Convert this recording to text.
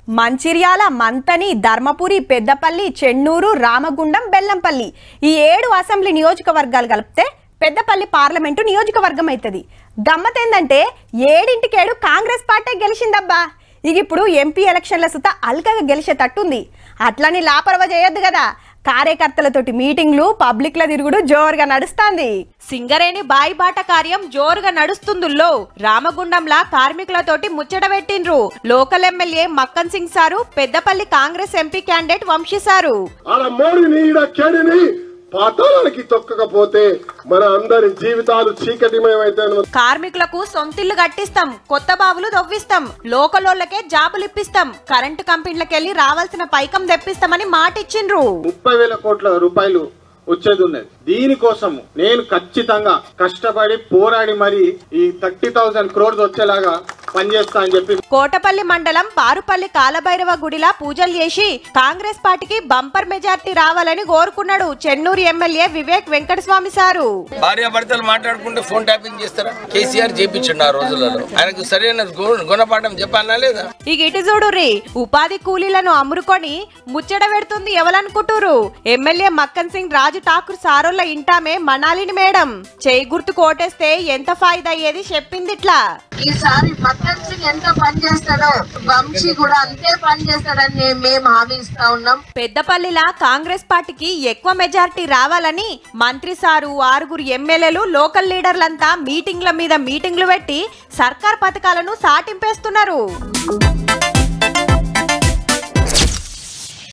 మంచిర్యాల, మంతని, ధర్మపురి, పెద్దపల్లి, చెన్నూరు, రామగుండం, బెల్లంపల్లి ఈ 7 అసెంబ్లీ నియోజకవర్గాలు కలిపితే పెద్దపల్లి పార్లమెంటు నియోజకవర్గం అవుతుంది. గమ్మతేందంటే 7 కాంగ్రెస్ పార్టీ గెలిచిందబ్బా. ఇక ఇప్పుడు ఎంపీ ఎలక్షన్ల సుత అల్కగా గెలిచేటట్టుంది. అట్లని లాపరవ చేయొద్దు కదా. కార్యకర్తలతోటి మీటింగ్లు, పబ్లిక్ల తిరుగుడు జోరుగా నడుస్తుంది. సింగరేణి బాయిబాట కార్యం జోరుగా నడుస్తుందుల్లో రామగుండంలా కార్మికులతోటి ముచ్చట పెట్టిండ్రు. లోకల్ ఎమ్మెల్యే మక్కన్ సింగ్ సారు, పెద్దపల్లి కాంగ్రెస్ ఎంపీ క్యాండిడేట్ వంశీ సారు. పాతాళానికి తొక్కకపోతే మన అందరి జీవితాలు చీకటిమయమైతే కార్మికులకు సొంతిల్లు కట్టిస్తాం, కొత్త బావులు దొవ్విస్తాం, లోకలోళ్ళకే జాబులు ఇప్పిస్తాం, కరెంటు కంపెనీలకెళ్లి రావాల్సిన పైకం తెప్పిస్తామని మాటిచ్చిండ్రు. 30,000 కోట్ల రూపాయలు వచ్చేది ఉన్నది. దీనికోసం నేను ఖచ్చితంగా కష్టపడి పోరాడి మరి ఈ 30,000 crores వచ్చేలాగా పనిచేస్తా అని చెప్పి కోటపల్లి మండలం పారుపల్లి కాలభైరవ గుడిలా పూజలు చేసి కాంగ్రెస్ పార్టీకి బంపర్ మెజార్టీ రావాలని కోరుకున్నాడు చెన్నూరు ఎమ్మెల్యే వివేక్ వెంకటస్వామి సారు. భార్య భర్తలు మాట్లాడుకుంటే ఫోన్ ట్యాపింగ్ చేస్తారా? కేసీఆర్ చేపించండి ఆ రోజులలో. ఆయనకు సరైన గుణపాఠం చెప్పాలా లేదా? ఇక ఇటు చూడుర్రి, ఉపాధి కూలీలను అమ్మురుకొని ముచ్చట పెడుతుంది ఎవరనుకుంటురు? ఎమ్మెల్యే మక్కన్ సింగ్ రాజు ఠాకూర్ సారోళ్ళ ఇంటామే మనాలిని మేడం. చేయి గుర్తు కోటేస్తే ఎంత ఫాయిదా అయ్యేది చెప్పింది ఇట్లా. ఈసారి మక్కన్ సింగ్ ఎంత పని చేస్తాడో వంశీ కూడా అంతే పని చేస్తాడని మేము హామీ ఇస్తా ఉన్నాం. పెద్దపల్లిలా కాంగ్రెస్ పార్టీకి ఎక్కువ మెజార్టీ రావాలని మంత్రి సారు, 6 ఎమ్మెల్యేలు, లోకల్ లీడర్లంతా మీటింగ్ల మీద మీటింగ్లు పెట్టి సర్కార్ పథకాలను సాటింపేస్తున్నారు.